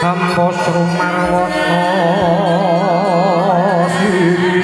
Ambos rumarwata siri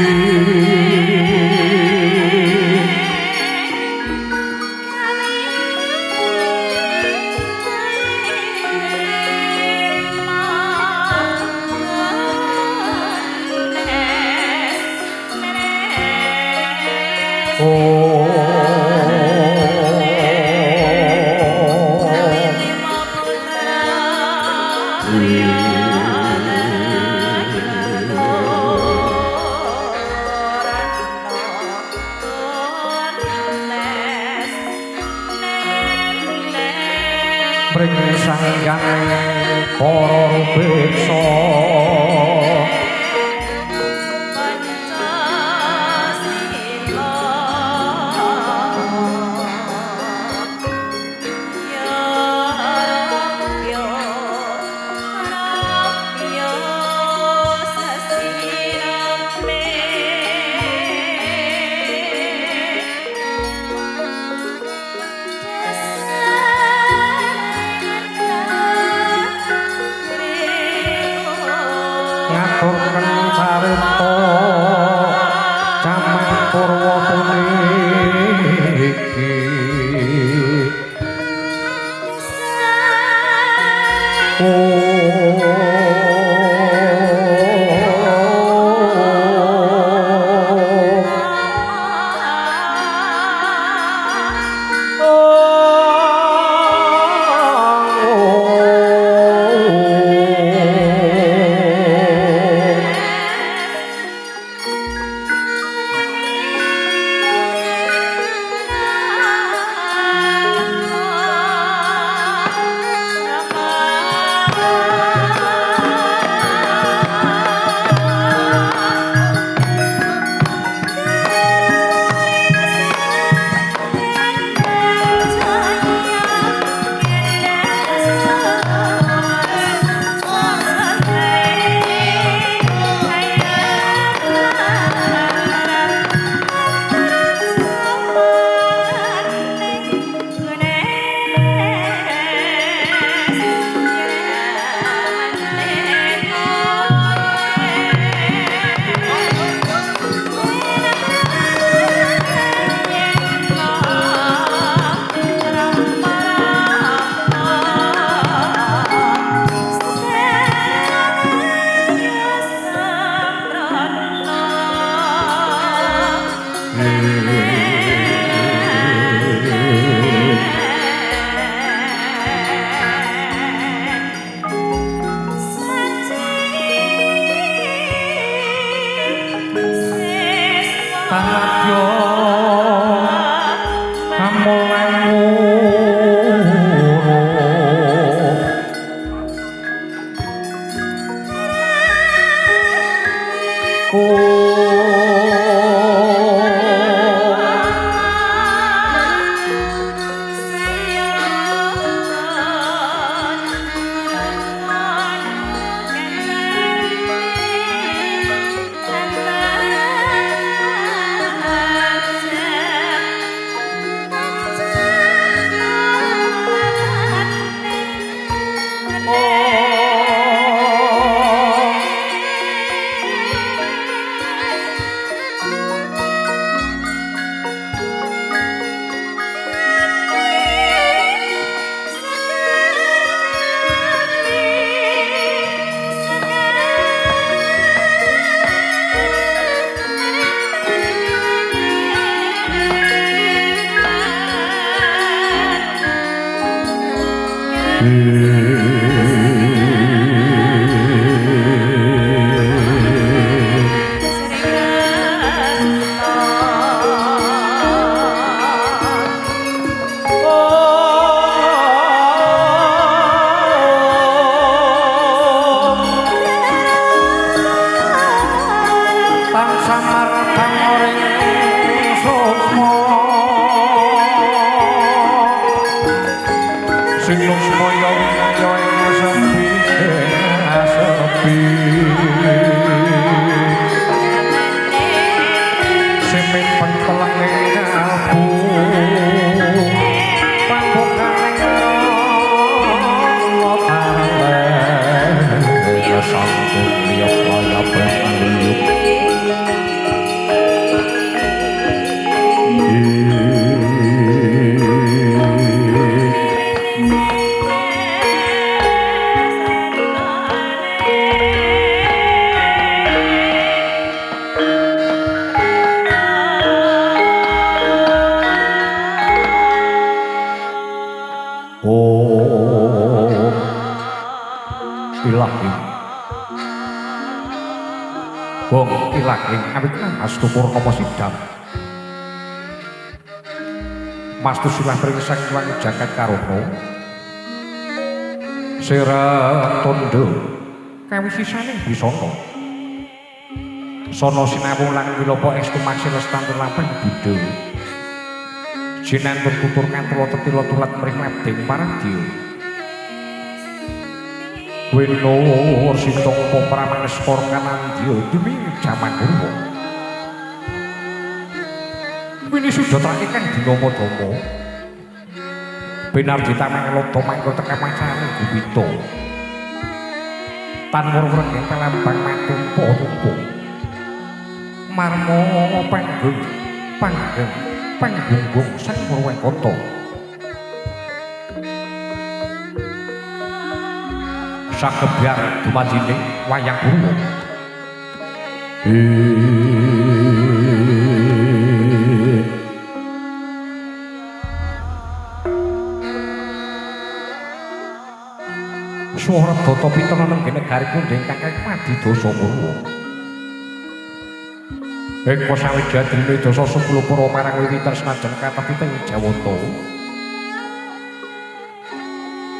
Mring sanggang para rubeksa ngaturken carita jaman purwa puniki pangadya amulanmu Ilahi. Wong ilahi awit Astu Purnama Sidam. Mastu silah pringsang ilang jagat karono. Sira tondo kawisisane bisana. Sono sinawung lan wilopo estu maksih lestantun lampah Buddha. Jinantur tutur kantula tetila tulat mrih labding paradya. Weno sintong popraman skor kanandya demi jaman urwa. Wini sudah terakikan dinomo-domo. Benar ditamang loto mangko teka mangsane Gubito. Tan murwureng ing pelambang matumpo-tumpo. Marmo panggunggung sang murweng koto. Sakebyar dumadine wayang urwa. Swara Data Pitana nenggih negari Kunding kakang Padi Dasa Murwa. Ing sawijadrine dasa 10 para marang wiwitan senajan katepiteng Jawata.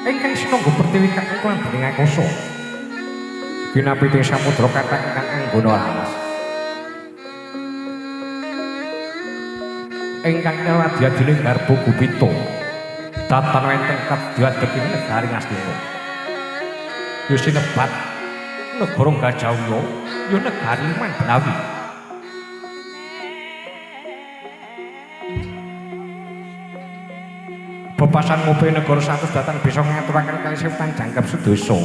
Ingkang sinangga pertiwi kakang lan dening Akasa. Ginapiting samudra kathah ingkang anggona lawas. Ingkang nyeladiadine garba Gubito. Datan wenteng kadhiadheping negari Ngastina. Ya sinebat negara Gajahya ya negari Mandalawi. Bebasan ngopi negara satus datan bisa ngaturaken kali sewetan jangkep sedasa.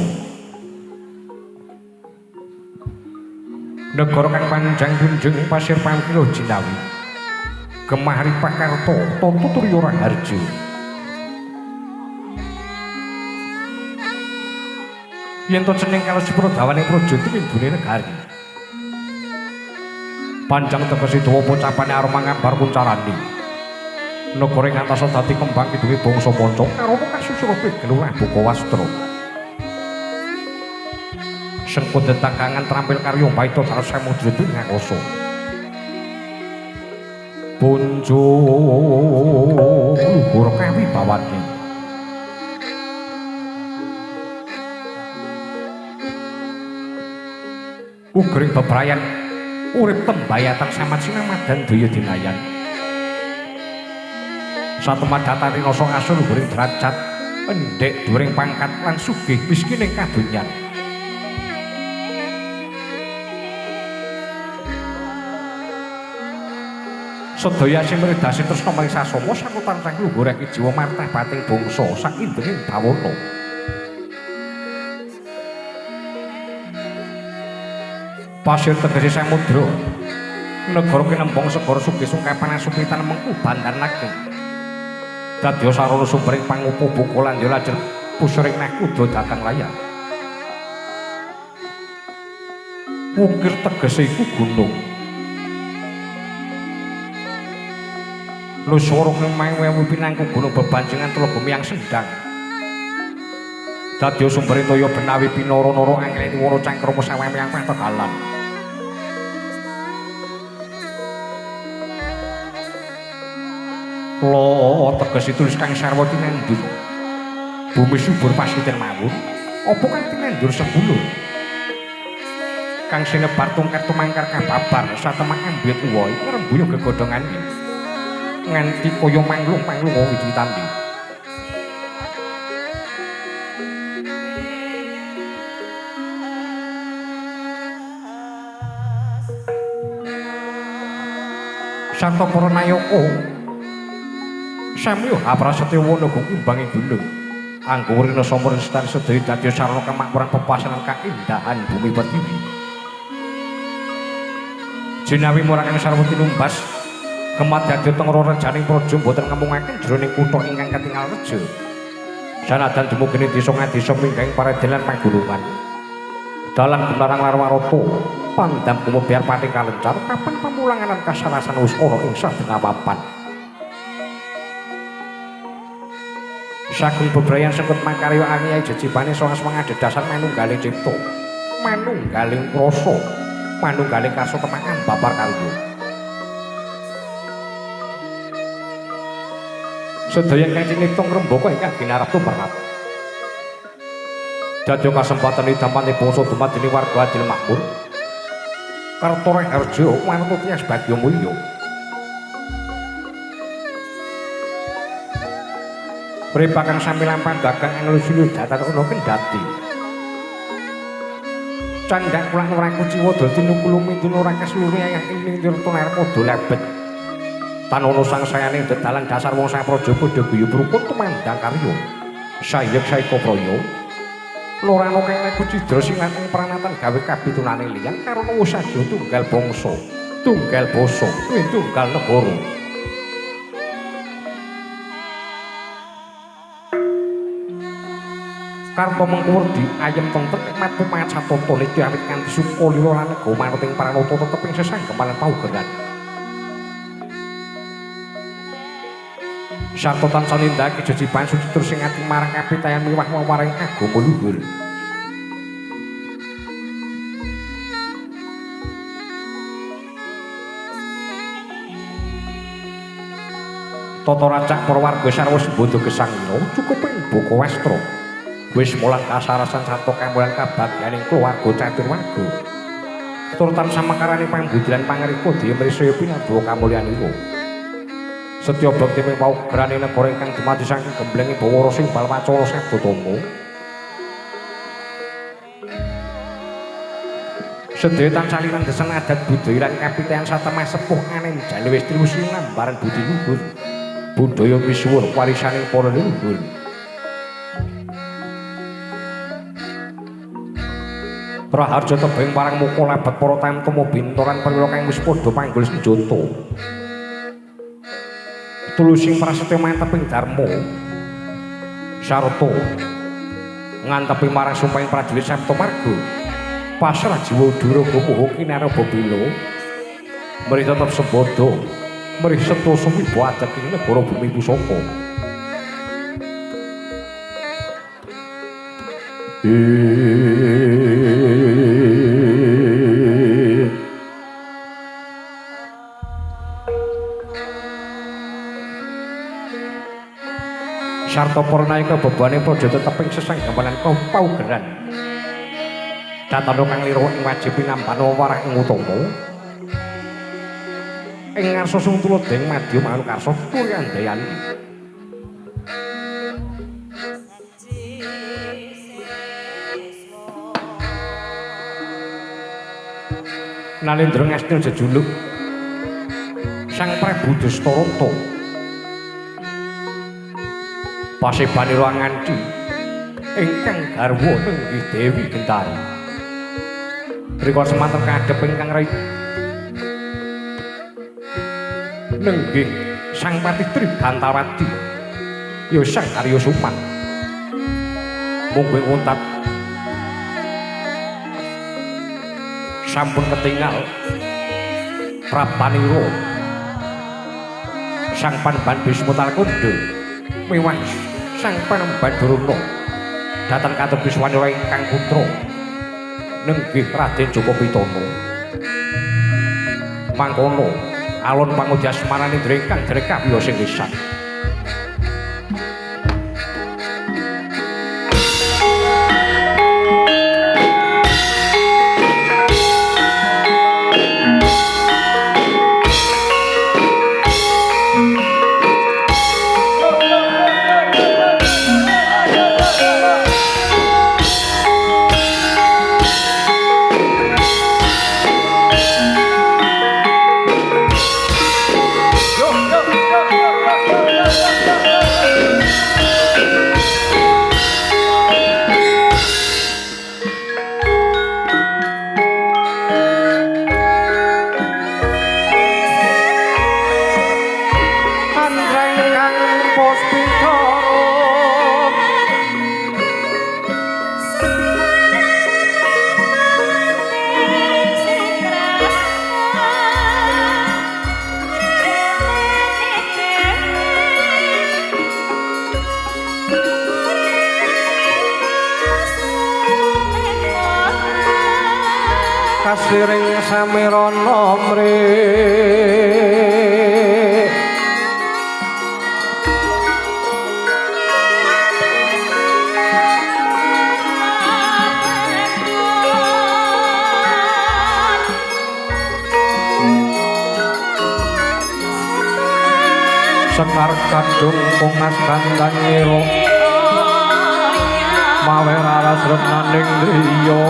Negara kang panjang junjung pasir pangkila Jinawi. Gemah Ripakarta Tonto Turya Raharja. Yen to cening kalusipura dawane praja timbune negari. Panjang tegese dawa pocapane arep ngambar kuncarani. Negara ing antasa dadi kembang kidunge bangsa manca karo kasusura gelurah Bukawastra. Sengkut detakangan trampil karya Baita Dara Samudra Ngakasa. Punjo luhur kawibawane. Ugering bebrayan urip tembayatan samat sinamadan daya dinayan. Satemah datane rasa asul ugering derajat endhek dhuwuring pangkat lan sugih miskin ing kadonyan. Sedaya sing mridasi tresna maring sasama sakutan tang luhurake jiwa martabating bangsa sak indenging bawana. Pasir tegese samudra. Negara kinembong segara sugih sungkapan asupitan mengku bandar nageng. Dadya sarana sumbering pangupu buka lan ya lajeng pusuring nakuda dhateng layar. Wukir tegese iku gunung. Luswara kemawewu pinangku gunung bebanjengan Tlaga Miyang Sendang. Dadya sumbering toya benawi pinara-nara angleni wana cangkrama sawame yang pategalan. Lo teges tulis kang sarwa tinandur. Bumi subur pasiten mawon. Apa kang tinandur sembulur? Kang sinebar tungkat tumangkar kababar satemah ambiyet uwa iku rembuya gegodhongan nganti kaya manglung-manglung wiwitandi. Sarta para nayaka Samyo Haprasetya wana kumbanging gunung. Anggo rina samurun sedaya sedaya dadi sarana kemakmuran pepasanan kaindahan bumi pertiwi. Jinawi murangan sarwa tinumbas kemadya tengra rejaning praja boten ngemungaken jroning kutha ingkang katingal reja. Sanajan dumugine desa ngadesa minggaing paredenan pagulungan. Dalan Gumarang Larwarata pandam kumebyar pati kalencar kapan pamulangan kasarasan wis ana ing saben papan. Sagung bebrayan sengkut makarya angiyai jejibane soas mangadhedhasan manunggaling cipta, manunggaling rasa, manunggaling kasukmaan babar karya. Sedaya ingkang cinitung rembaka ingkang ginarep tumrap. Dadya kasempatan idamane bangsa dumadine warga adil makmur. Kartore harja manut tiyas bagya mulya. Pripakan sami lampan dagang nglusilu datan ana kendhati. Candhak kula ora kuciwa dadi nukulumi ora keslure ayah ing tirta narpada lebet. Tanono sang sayane dedalan dasar wong sapraja padha guyub rukun tumandang karya. Sayek saiko praya. Lorano kang leku cidra sing ing pranatan gawe kabitunane liyan karena wis saja tunggal bangsa, tunggal basa, tunggal negara. Karta mengkurdi ayem tentrem nikmat pumat satata niki awit kanthi suka lira lan nego manut ing pranata tetep ing sesanggeman paugeran. Sarta tansah nindakake jejiban suci tur sing ati marang kapitayan miwah wawaring agama luhur. Tata racak para warga sarwa sembada gesangna cukup ing Boko Westra. Wis mulang kasarasan sarta kambulan kabagyaning keluarga caturwarga. Tur tansah makarani pambudilan pangrika daya mrisaya pinabuha kamulyanipun. Setya bakti ming paugerane negara ingkang dumadi saking gemblenge Bawara sing Balwacana Sabdatama. Sedaya tansah linandhesen adat budaya lan kapitayan satemah sepuh anen jane wis triwusi nambaran budi luhur. Budaya misuwur warisaning para leluhur. Raharja tebing parang muka lebet para tamtama bintoran perwira kang wis padha panggul senjata. Tulusing prasetya manteping dharma sarta ngantepi marang sumpahing prajurit Sabtamarga pasrah jiwa duraga moho kinaraba bela mrih tetep sembada mrih setosa wibawa adeg ing negara bumi pusaka. Sarta para nayika bebane praja tetep ing sesanggaman paugeran. Datana kang lira ing wajib pinamban warah ing utama. Ing ngarsa sung tulodeng madya manukarsa turyandayani. Nalendra ngastil jejuluk Sang Prabu Dastarata pasebanira nganti ingkang garwa nenggih Dewi Gentari. Rikala semanten kadhep ingkang rai nenggih Sang Patitri Gantawati ya Sang Arya Suman. Mungguing untat sampun ketingal prapanira Sang Panembahan Bisma Talakanda miwah Sang Panembahan Durna dhateng katepi swanira ingkang putra nenggih Raden Joko Pitana. Mangkono alon pangudya asmaraning ingkang derek kawiyo sing lisan. kasiring samirana mri Sekar kadung pungas kandhanyiro mawe raras renaning griya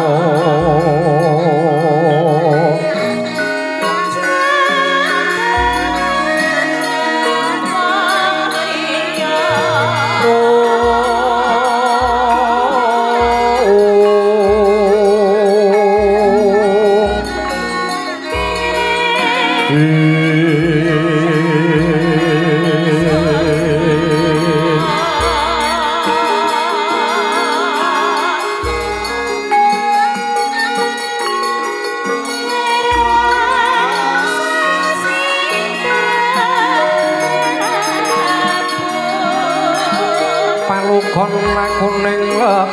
palugon lakuning lekas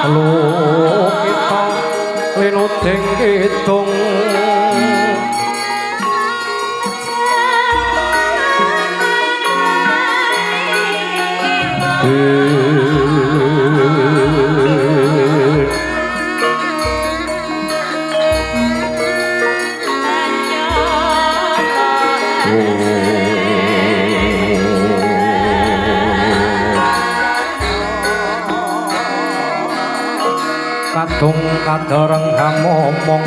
lu kita linuding kidung kadung kadereng gamomong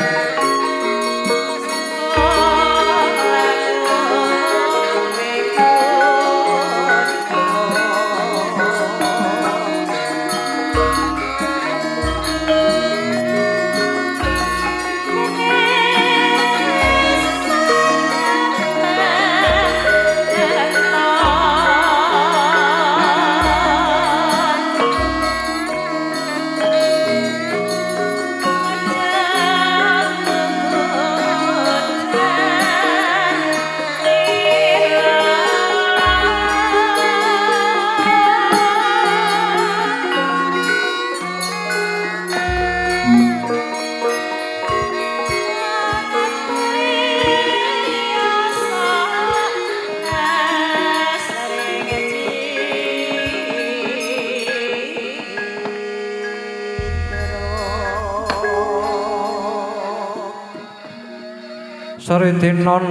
Sritinon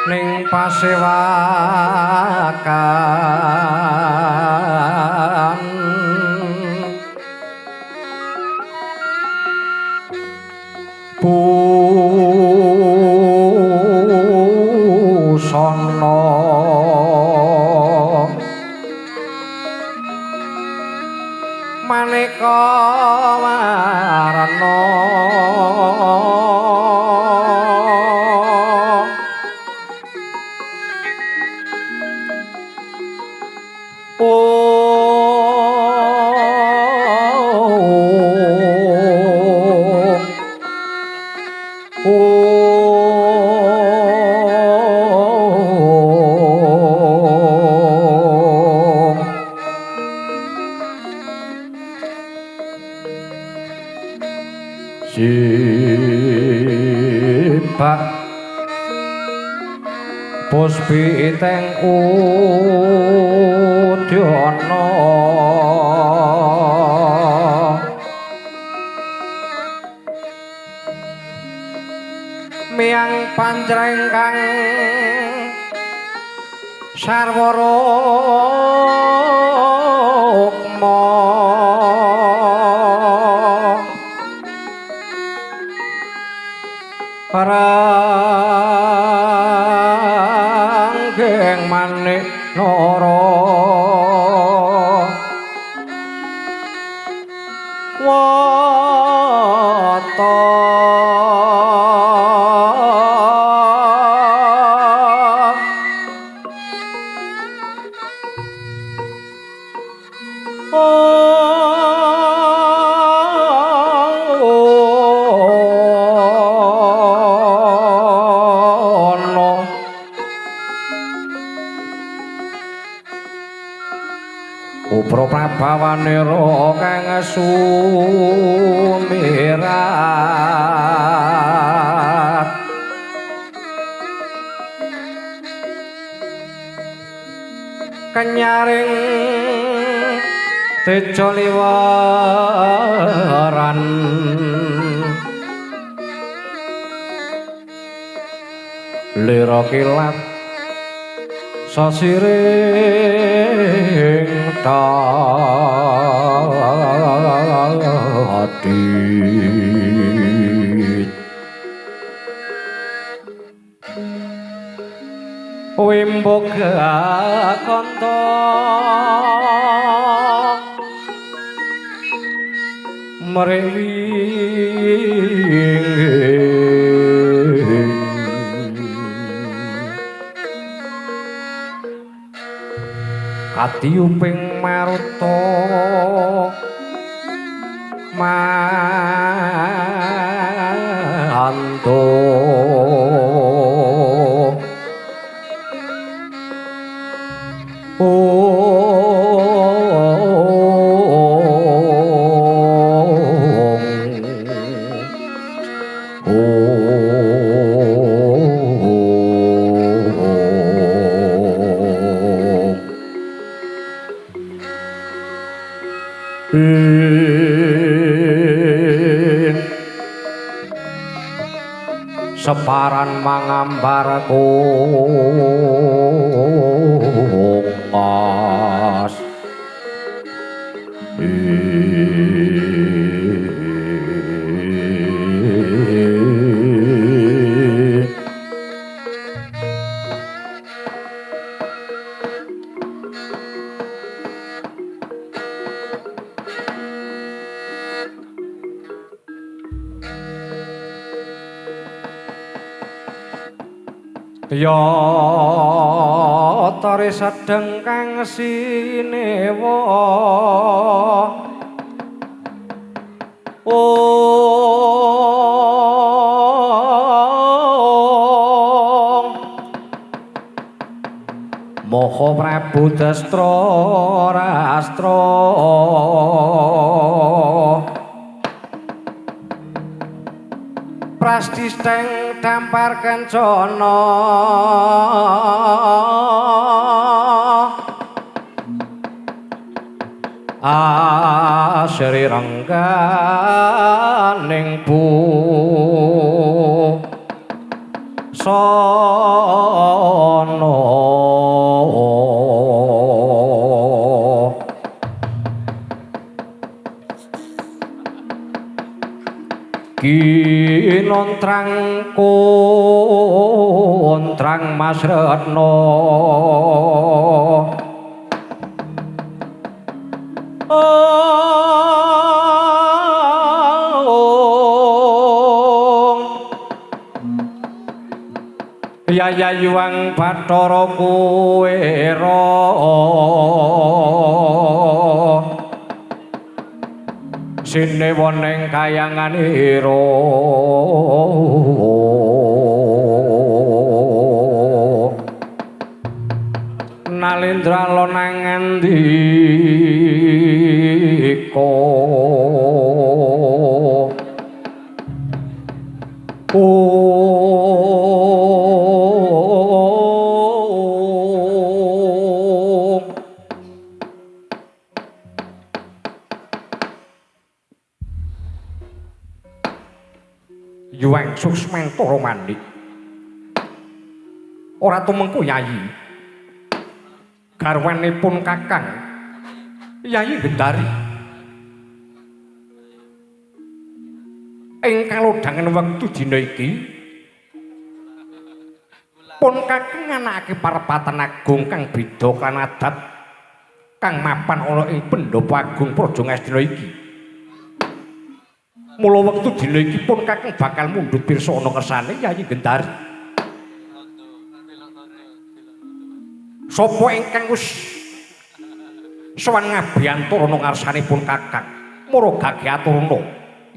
ning pasewakan busana maneka warna Sibak Puspi teng Udyana miang panjrengkang sarwara paranggeng manik nara wata Subra Prabawanira kang sumirat kenyaring teja liwaran lira kilat sasiring tadi wimbok kanta mrewing katiuping maruta manto separan mangambar kungas ya tari sedeng kang sinewa Moho Prabu Dastra Rastra Prastisteng dampar kencana asri rengganing busana kinontrang kontrang Mas Retno Yayayuang Bathara Kuwera sinewoning kayanganira Nalendra lonang ngandika Yuang Susmentara Manik ora tumengku Yayi garwanipun Kakang Yayi Gendari ing kalodhangen wektu dina iki pun Kakang nganakake parepatan agung kang beda kan adat kang mapan ana ing Pendhapa Agung Praja Ngastina iki. Mula wektu dina iki pun Kakang bakal mundhut pirsa ana kersane Yayi Gendari. Sapa ingkang wis sowan ngabiyantur ana ngarsanipun Kakang? Muragake aturna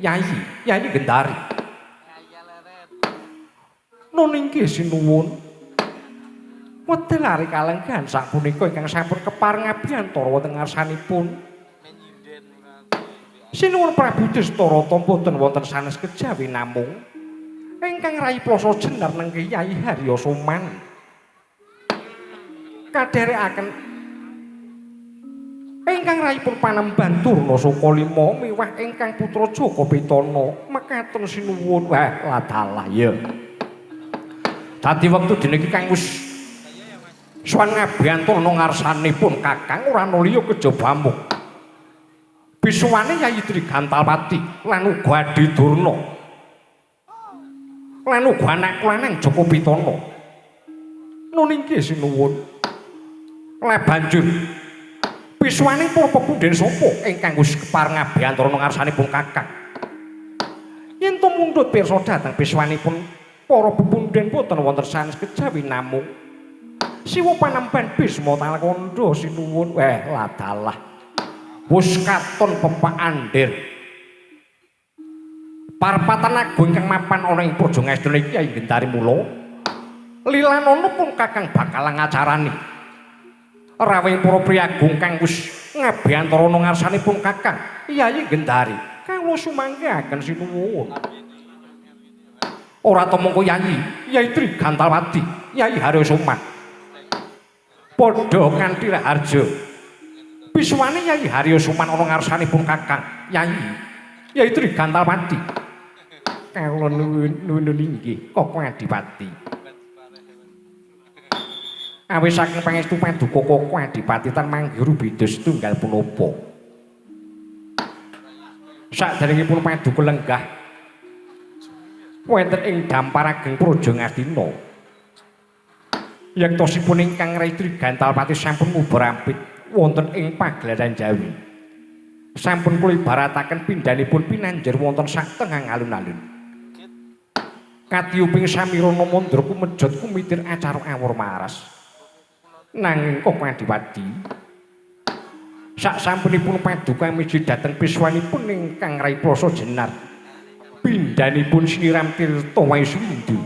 Yayi Gendari. Nun inggih sinuwun. Wedal ari kalenggahan sapunika ingkang sampun kepareng abiyantara wonten ngarsanipun. Sinuwun Prabu Dastarata boten wonten sanes kejawi namung ingkang rai plasa jenar nengke Kyai Harya Soman. Kadherekaken ingkang raipun Panembahan Durna Sukalima miwah ingkang putra Jaka Pitana mekaten sinuwun ladalah ya. Dadi wektu dene iki kang wis sowan ngabiyantara ngarsanipun Kakang ora ana liya kejaba amuk. Bisuwane Yayi Trigantalpati lan uga Adi Durna. Lan uga anak lanang Jaka Pitana. Nun inggih sinuwun. Lah banjur bisuwane para pepundhen sapa ingkang wis kepareng abiyantara ngarsanipun Kakang. Yen to mundhut pirsa dhateng bisuwanipun para pepundhen boten wonten sanes kejawi namung Siwa Panembahan Bisma Talakanda sinuwun ladalah. Wus katon pepak andir parpatan agung ingkang mapan ana ing praja ngastuna iki Kyai Gendari mula lilanana pun Kakang bakal ngacarani rawuhing para priyagung kang wis ngabiyantara ngarsanipun Kakang Kyai Gendari kawula sumanggaken sinuwun. Ora tamangka Kyai Trigantalpati Kyai Harya Soman padha kanthi raharja bisuwane Kyai Harya Soman ana ngarsanipun Kakang Kyai Trigantalpati. Kawula nuwun inggih Koko Adipati. Awis saking pangestu paduka Koko Adipati tan manggiru beda setunggal punapa. Saderengipun paduka lenggah wonten ing dampar ageng praja Ngastina. Yektosipun ingkang Rai Trigantalpati sampun ngubar ampit wonten ing pagelaran Jawi. Sampun kula ibarataken pindhanipun pinanjer wonten satengah alun-alun. Katyuping samirana mandra kumejot kumitir acara awur maras. Nanging Koko Adipati sak sampunipun paduka miji dhateng piswanipun ingkang Rai Plasa Jenar. Pindhanipun siniram tirta Waisindu.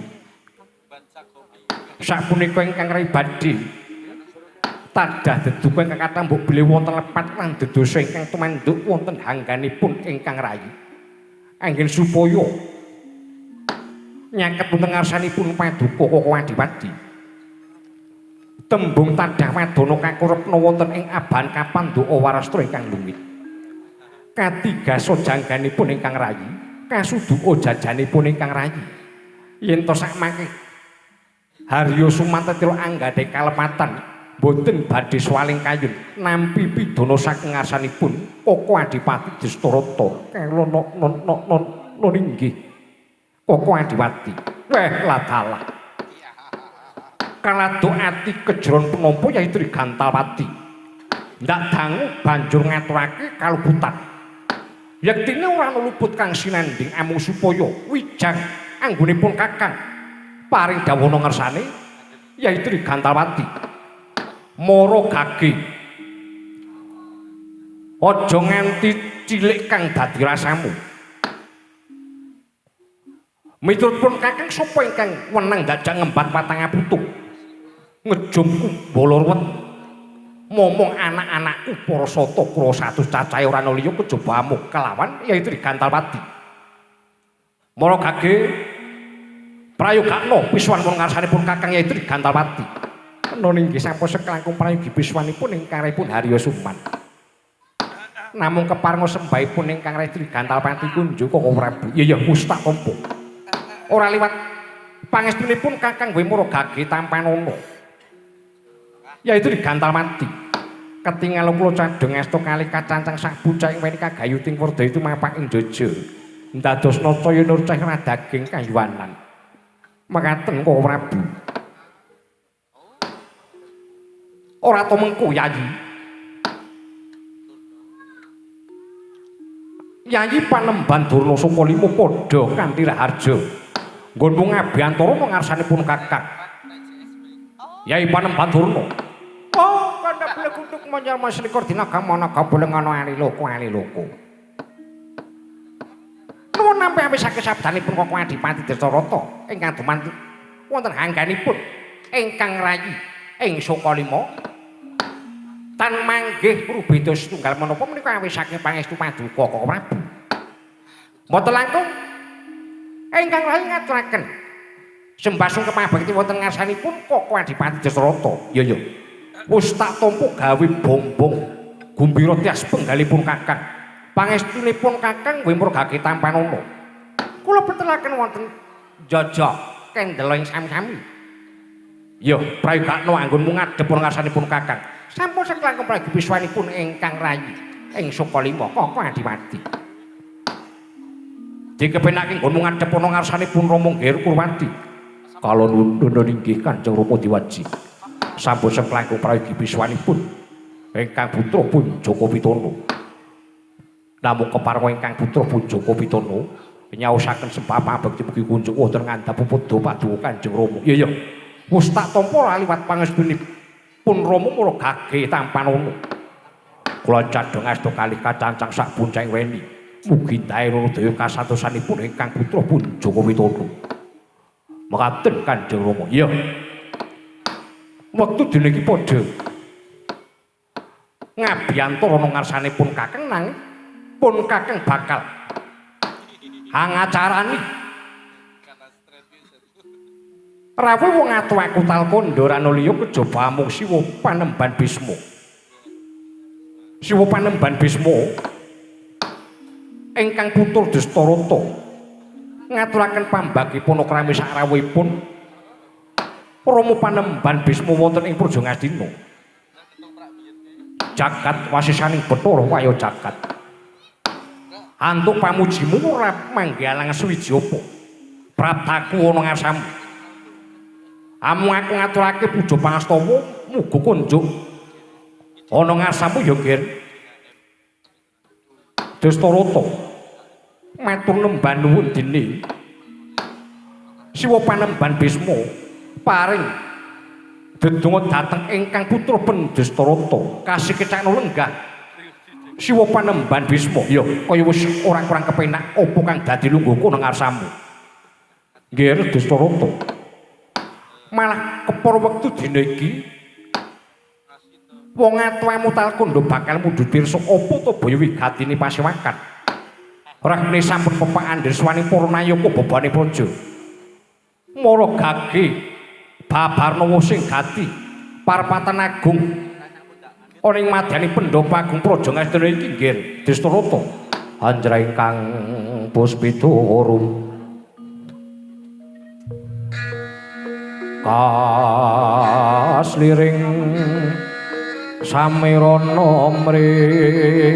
Sapunika ingkang Rai badhe tadah deduka ingkang kathah mbok bile wonten lepat lan dedosa ingkang tumanduk wonten hangganipun ingkang rayi. Anggen supaya nyangket wonten ngarsanipun paduka Koko Adipati. Tembung tadah wadana kakurepna wonten ing abahan kapandhuka warastra ingkang luwih. Katigasa jangganipun ingkang rayi, kasuduka jajanipun ingkang rayi. Yen to sakmangke Harya Sumantetira anggadhe kalepatan boten badhe swaling kayun nampi pidana saking ngarsanipun Koko Adipati Dastarata. Kawula inggih Koko Adipati. Ladalah. Kalado ati kejeron penampa Kyai Trigantalpati. Ndak dangu banjur ngaturake kaluputan. Yektine ora ana luput kang sinanding amung supaya wijang anggonipun Kakang paring dawana ngersane Kyai Trigantalpati. Mara gage aja nganti cilik kang dadi rasamu. Miturutipun Kakang sapa ingkang wenang dajak ngembat patang putu ngejum kumbala ruwet momong anak-anakku para sata kura satus cacahe ora ana liya kejaba amuk kelawan Kyai Trigantalpati. Mara gage prayogakna piswan ngarsanipun Kakang Kyai Trigantalpati. Nun inggih sampun sekelangkung prayogi piswanipun ingkang raipun Harya Soman. Namung keparenga sembahipun ingkang Rai Trigantalpati kunjuk Koko Prabu. Ya mustak tampa. Ora liwat pangestunipun Kakang Wimara Gage Tampanana. Yaitu Trigantalpati. Ketingal kula cadhong asta kalih kacancang sak pucaking weni kagayuting werda itu mapak ing jaja. Ndadosna caya nur ceh radaging kayuwanan. Mekaten Koko Prabu. Ora to mengko Yayi. Yayi Panembahan Durna Sukalima padha kanthi raharja. Nggonmu ngabiyantara ngarsanipun Kakang. Yayi Panembahan Durna. Oh, kandha bele kutuk manyar Mas likur dinaga managa boleng ana aliloko. Nuwun nampi awis saking sabdanipun Koko Adipati Dastarata ingkang dumanti wonten hangganipun ingkang rayi ing Sukalima tan manggih rubeda setunggal menapa menika awis saking pangestu Paduka Koko Prabu. Mboten langkung ingkang rayi ngaturaken sembah sungkem abekti wonten ngarsanipun Koko Adipati Dasarata. Ya ya. Wis tak tampa gawe bombong gumbira tias penggalipun Kakang. Pangestunipun Kakang nggih murgake tampanana. Kula petelaken wonten jajak kendela ing sami-sami. Ya, prayogakno anggonmu ngadhep ngarsanipun Kakang. Sampun saklangkung prayogi piswanipun ingkang rayi ing Sukalima Koko Adipati. Dikepenake nggonmu ngadhep ngarsanipun Rama Gerkurwati. Kala nuntun inggih Kanjeng Rama Diwaji. Sampun saklangkung prayogi piswanipun ingkang putra pun Joko Pitono. Namung keparwa ingkang putra pun Joko Pitono nyaosaken sembah pabekti mugi kunjung wonten ngandhap pada Paduka Kanjeng Rama. Iya ya. Wis tak tampa liwat pangestunipun Rama murgake tampanana. Kula cadhong asta kalih kacancang sak punceng weni. Mugi dae Rudaya kasatosanipun ingkang putra pun Joko Pitono. Mekaten Kanjeng Rama. Iya. Wektu dene iki padha ngabiyantara ana ngarsanipun Kakang nang pun Kakang bakal angacarani rawuh wong atuh talkandha ranulya kejaba mung Siwa Panemban Bisma. Siwa Panemban Bisma ingkang putra Dastarata ngaturaken pambagipun krami sak rawuhipun Rama Panemban Bisma wonten ing Praja Ngastina. Jagat wasisaning Bathara Waya Jagat. Antuk pamujimu ora manggalang suwiji apa. Prataku ana ngarsamu. Amung aku ngaturake puja pangastawa muga kunjuk ana ngarsamu ya Ger. Dastarata matur nembah nuwun dene Siwa Panemban Bisma paring dedonga dhateng ingkang putra Pendastarata kasikecakna lenggah Siwa Panemban Bisma. Ya kaya wis ora kurang kepenak apa kang dadi lungguhku nang ngarsamu. Nggih Dastarata. Malah kepara wektu dina iki wong atuhmu talkandha bakal mundhut pirsa apa to baya wigatine pasewakan. Rahne sampun pepak andheswaning para nayaka bebane praja. Mara gage Babarnawa sing gati parpatan agung ana ing madyaning Pendhapa Agung Praja Ngastina iki nggih Dastarata. Anjra ingkang puspitorum kasliring samirana mrih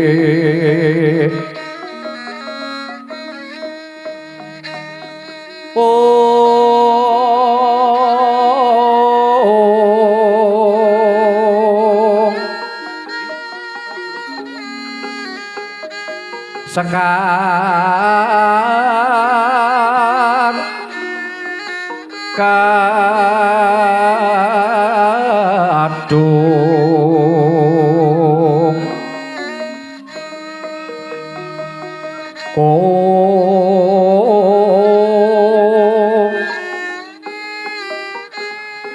sekar kadung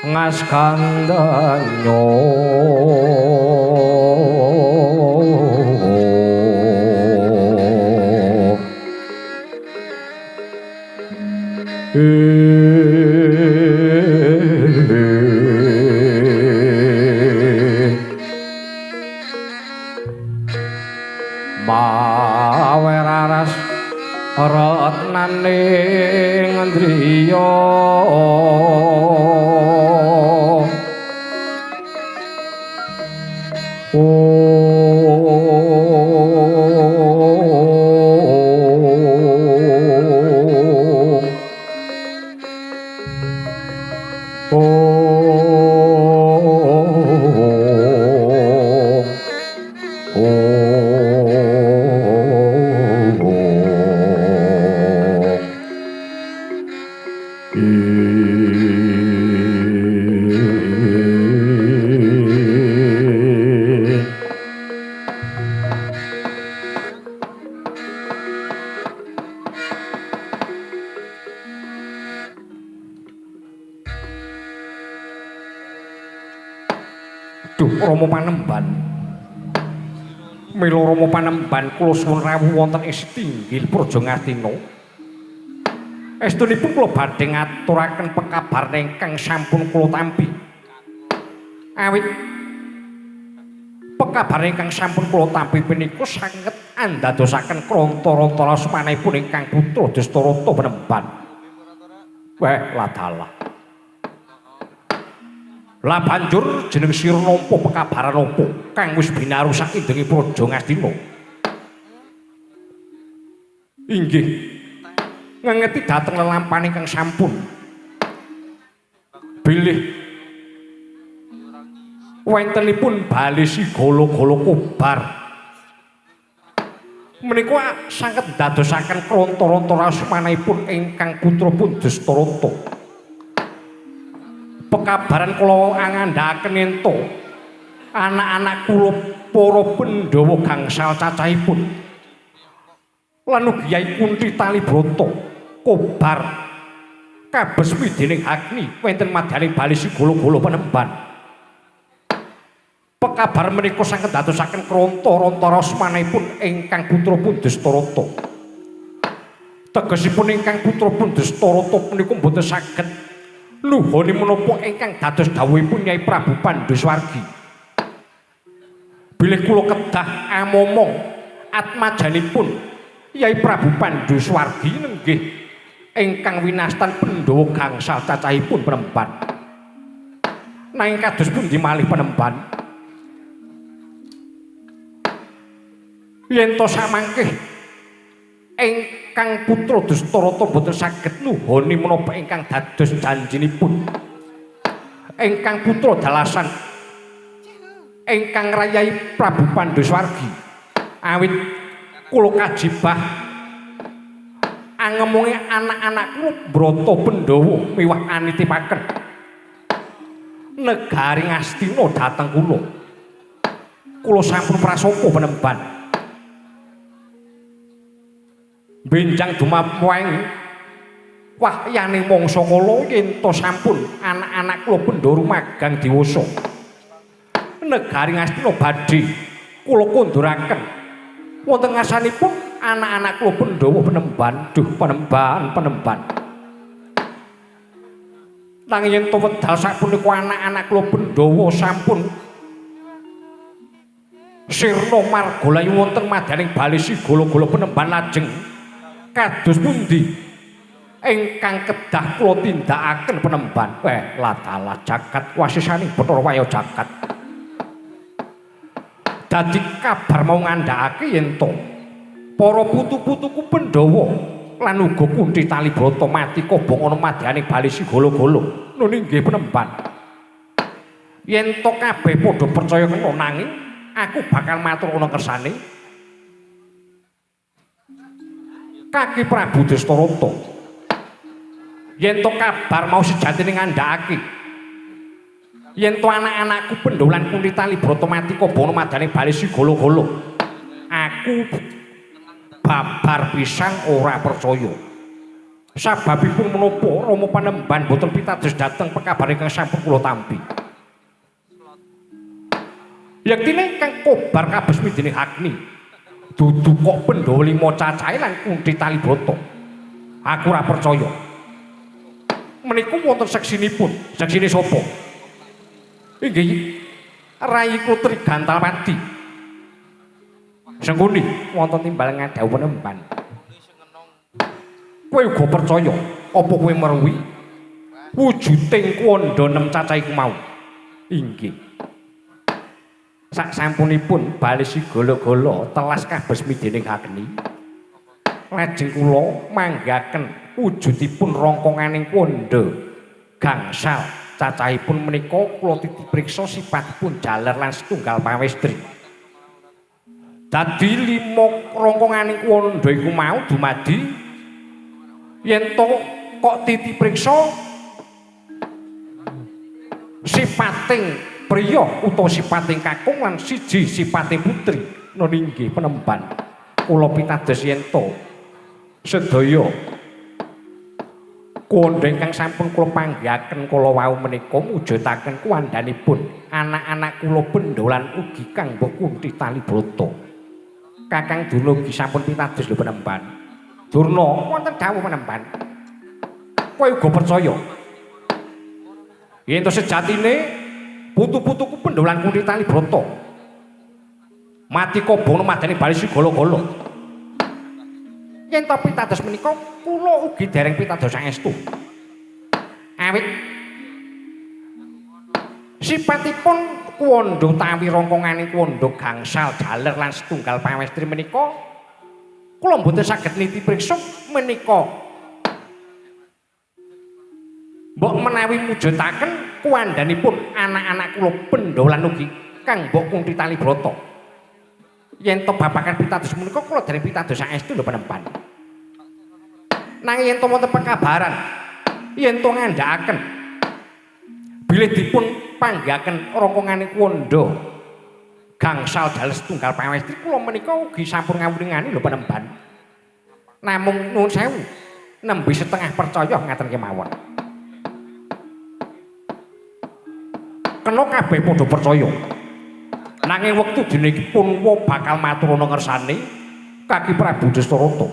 ngaskandanya maweraras retnaning ndriya Duh Rama Panemban. Mila Rama Panemban kula suwun rawuh wonten ing setinggil Praja Ngastina. Estunipun kula badhe ngaturaken pekabar ingkang sampun kula tampi. Awit pekabar ingkang sampun kula tampi punika sanget andadosaken kranta-ranta lasmanipun ingkang putra Dastarata Panemban. Weh ladalah. Lah banjur jeneng sira nampa pekabaran apa kang wis binarusak indenge Praja Ngastina? Inggih. Ngengeti dhateng lelampahan ingkang sampun bilih wentenipun bali sigala-gala kobar. Menika saged dadosaken kranta-ranta rasmanipun ingkang putrapun Dastarata. Pekabaran kula angandhaken ento anak-anak kula para Pandhawa gangsal cacahipun lan ugi Kyai Kunthi Talibrata kobar kabesmi dening Agni wonten madyaning bali sigala-gala Panemban. Pekabar menika saged dadosaken kranta-ranta rasmanipun ingkang putrapun Dastarata. Tegesipun ingkang putrapun Dastarata punika boten saged nuhoni menapa ingkang dados dawuhipun Nyai Prabu Pandhuswargi. Bilih kula kedah amomong atmajanipun Nyai Prabu Pandhuswargi nenggih ingkang winastan Pandhawa gangsal cacahipun Panemban. Nanging kados pundi malih Panemban? Yen to samangke ingkang putra Dastarata boten saged nuhoni menapa ingkang dados janjinipun. Ingkang putra dalasan ingkang rayai Prabu Pandhuswargi. Awit kula kajibah angemunge anak-anakku Brata Pandhawa miwah anitipaken negari Ngastina dhateng kula. Kula sampun prasangka Panemban. Benjang dumapuing wahyaning mangsa kala yen to sampun anak-anak kula Pandhawa magang diwasa. Negari Ngastina badhe kula konduraken wonten ngarsanipun anak-anak kula Pandhawa Panemban. Duh Panemban. Nanging yen to wedal sapunika anak-anak kula Pandhawa sampun sirna margalayu wonten madyaning bali sigala-gala Panemban lajeng kados pundi ingkang kedah kula tindakaken Panemban. Weh ladalah jagat wasisaning Bathara Waya Jagat. Dadi kabar mau ngandhakake yen to para putu-putuku Pandhawa lan uga Kunthi Talibrata mati kobong ana madyaning bali sigala-gala. Nun inggih Panemban. Yen to kabeh padha percaya kena nanging aku bakal matur ana kersane Kaki Prabu Dastarata. Yen to kabar mau sejatine ngandhakake yen to anak-anakku Pandhawa lan Kunthi Talibrata mati kobong madyaning bali sigala-gala, aku babar pisan ora percaya. Sababipun menapa Rama Panemban boten pitados dhateng pekabar ingkang sampun kula tampi. Yektine ingkang kobar kabesmi dening Agni dudu kok Pandhawa 5 cacahe lan Kunthi Talibrata. Aku ora percaya. Menika wonten seksinipun. Seksine sapa? Inggih Rai Klutri Gantalwadi. Sengkuni wonten timbal ngadhawuh Panemban. Kowe uga percaya apa kowe meruhi wujuding kwanda 6 cacahe mau? Inggih. Sak sampunipun bali sigala-gala telas kabesmi dening Agni. Lajeng kula manggaken wujudipun rongkonganing kwanda gangsal cacahipun menika kula titipriksa sipatipun jaler lan setunggal pawestri. Dadi 5 rongkonganing kwanda iku mau dumadi yen to kok titipriksa sipating priya utawa sipating kakung lan siji sipating putri. Nun inggih Panemban. Kula pitados yen to sedaya Kondo ingkang sampun kula panggihaken kala wau menika mujudaken kuwandanipun anak-anak kula Pendolan ugi kang mbok Kunthi Talibrata. Kakang Durna ugi sampun pitados lho Panembahan. Durna wonten dawuh Panembahan. Kowe uga percaya yen to sejatine putu-putuku Pendolan Kunthi Talibrata mati kobong madani bali sigala-gala. Yen to pitados menika kula ugi dereng pitados saestu. Awit sipatipun Kuwanda tawi rongkonganing Kuwanda gangsal jaler lan setunggal pawestri menika kula mboten saged niti priksa menika mbok menawi mujudaken kuwandanipun anak-anak kula Pendolan ugi kang mbok Kunthi Talibrata. Yen to babagan pitados menika kula dereng pitados saestu lho Panembahan. Nanging yen to wonten pekabaran yen to ngandhakaken bilih dipun panggihaken rongkonganing Kuwanda gangsal jaler setunggal pawestri kula menika ugi sampun ngawuringani lho Panembahan. Namung nuwun sewu nembe setengah percaya ngaten kemawon. Kena kabeh padha percaya. Nanging wektu dene iki pun bakal matur ana ngersane Kaki Prabu Dastarata.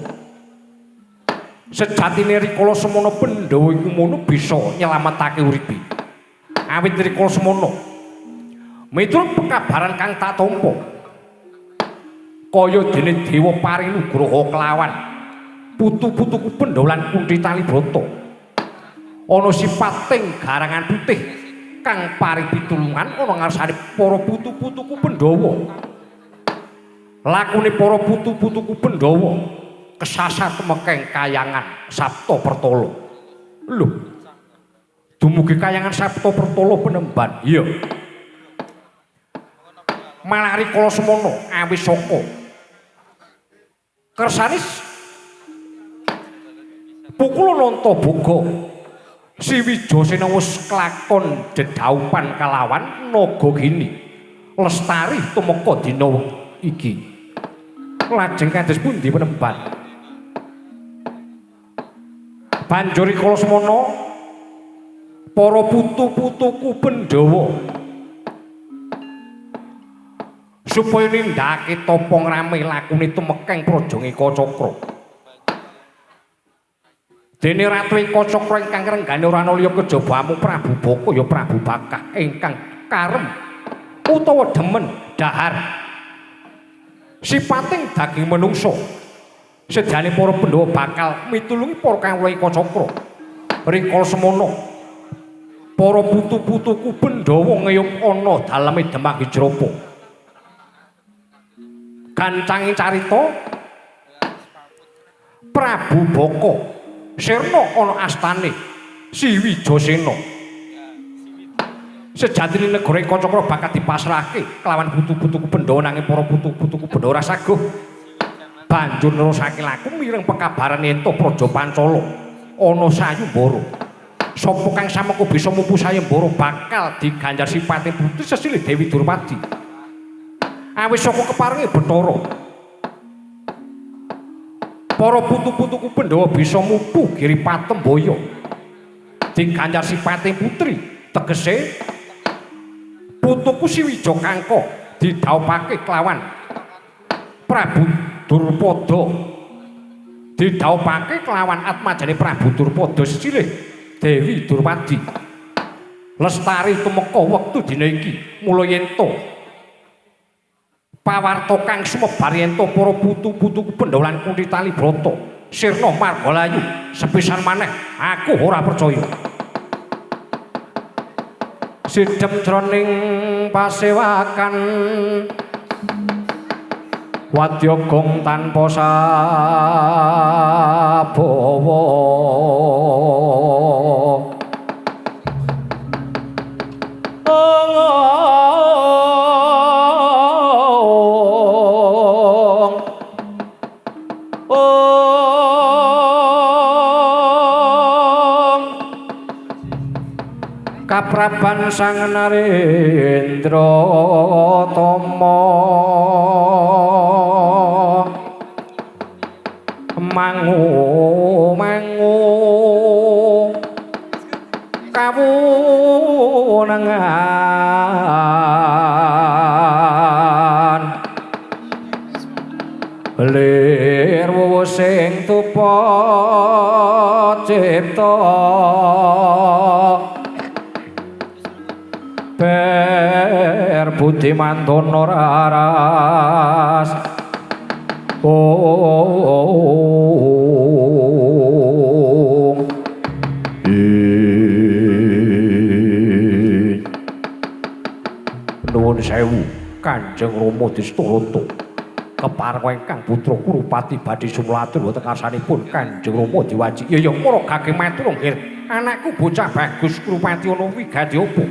Sejatine rikala semana Pandhawa iku mono bisa nyelametake uripe. Awit rikala semana miturut pekabaran kang tak tampa kaya dene Dewa Parinugraha kelawan putu-putuku Pendolan Kunthi Talibrata ana sipating garangan putih kang pari pitulungan ana ngarsane para putu-putuku Pandhawa. Lakune para putu-putuku Pandhawa kesasat mekeng kayangan Sapta Pertala. Lho. Dumugi kayangan Sapta Pertala Panembahan. Iya. Malah rikala semana awis saka kersanis pukul Nantaboga Siwijasena wis klakon dedaupan kalawan Nagagini Lestari tumeka dina iki. Lajeng kados pundi Panembahan? Banjur rikala semana para putu-putuku Pandhawa supaya nindakake tapa ngrame lakune tumekeng Praja Ngikacakra. Dene Ratu Ngikacakra ingkang renggane ora ana liya kejaba amung Prabu Baka ya Prabu Bakah ingkang karem utawa demen dahar sipating daging manungsa. Sedane para Pandhawa bakal mitulungi para kawula Ngikacakra. Rikala semana para putu-putuku Pandhawa ngeyup ana daleme Demang Hijrapa. Gancanging carita Prabu Baka sirna ana astane Siwijasena. Sejatine negara Ngikacakra bakal dipasrahke kelawan putu-putuku Pandhawa nanging para putu-putuku Pandhawa ora saguh banjur nerusake laku mireng pekabaran yen to Praja Pancala ana sayembara. Sapa kang samengko bisa mupu sayembara bakal diganjar sipate putri sesilih Dewi Durpati. Awis saka keparinge Bathara para putu-putuku Pandhawa bisa mupu Giripatembaya diganjar sipate putri tegese putuku Siwijakangka didhawuhake kelawan Prabu Durpada didhawuhake kelawan atmajane Prabu Durpada sesilih Dewi Durpati. Lestari tumeka wektu dina iki mula yen to pawarta kang sumebar yen to para putu-putuku Pendolan Kunthi Talibrata sirna margalayu sepisan maneh aku ora percaya. Sidhem jroning pasewakan wadya gong tanpa sabawa kapraban Sang Narendra Tama mangu kawunengan lir wuwu sing tupa cipta ber budi mantun raras nuwun sewu Kanjeng Rama Distarata kepareng ingkang putra Kurupati badhe sumlatur wonten karsanipun Kanjeng Rama diwaji ya para kagem matur nggih anakku bocah bagus Kurupati ana wigati apa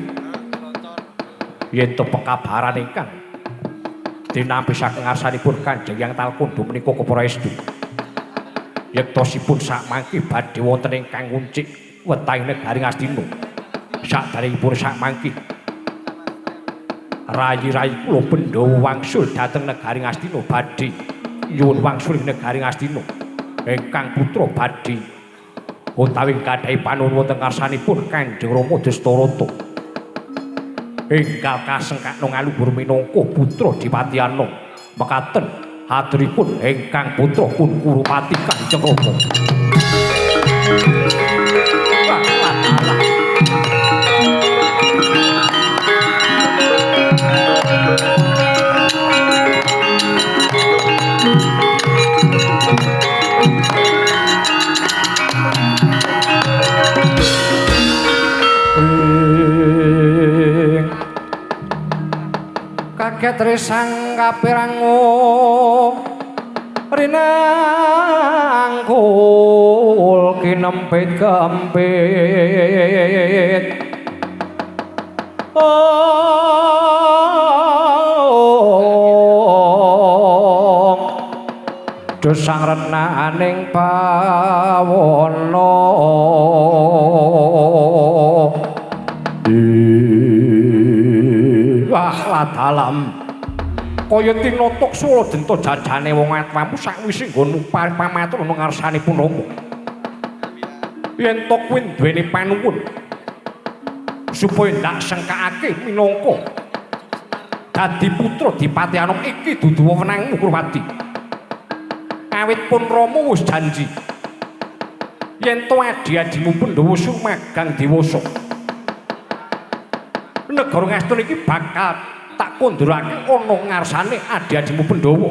yen to pekabaran ingkang dinampi saking ngarsanipun Kanjeng Hyang Talkondo menika kapraestu yektosipun sak mangke badhe wonten ingkang nguncik wetahing negari Ngastina sakderengipun sak mangke rayi-rayi kula Pandhawa wangsul dhateng negari Ngastina badhe nyuwun wangsul ing negari Ngastina ingkang putra badhe utawi gadhahi panuwun wonten ngarsanipun Kanjeng Rama Dastarata enggal kasengkakno ngaluhur minangka putra Dipati Anom mekaten haturipun ingkang putra pun Kurupati Kanjeng Rama kaget risang kapirangu rinangkul kinempit-kempit dosang renaning pawana wah ladalam kaya tinotok sula denta jajane wong atwamu sakwise nggon upari pamatur ana ngarsanipun Rama yen to kuwi duweni panuwun supaya ndak sengkakake minangka dadi putra Dipati Anom iki dudu wewenangmu Kurupati awit pun Rama wis janji yen to adi-adimu Pandhawa sumagang dewasa negara Ngastina iki bakal tak kondurake ana ngarsane adi-adimu Pandhawa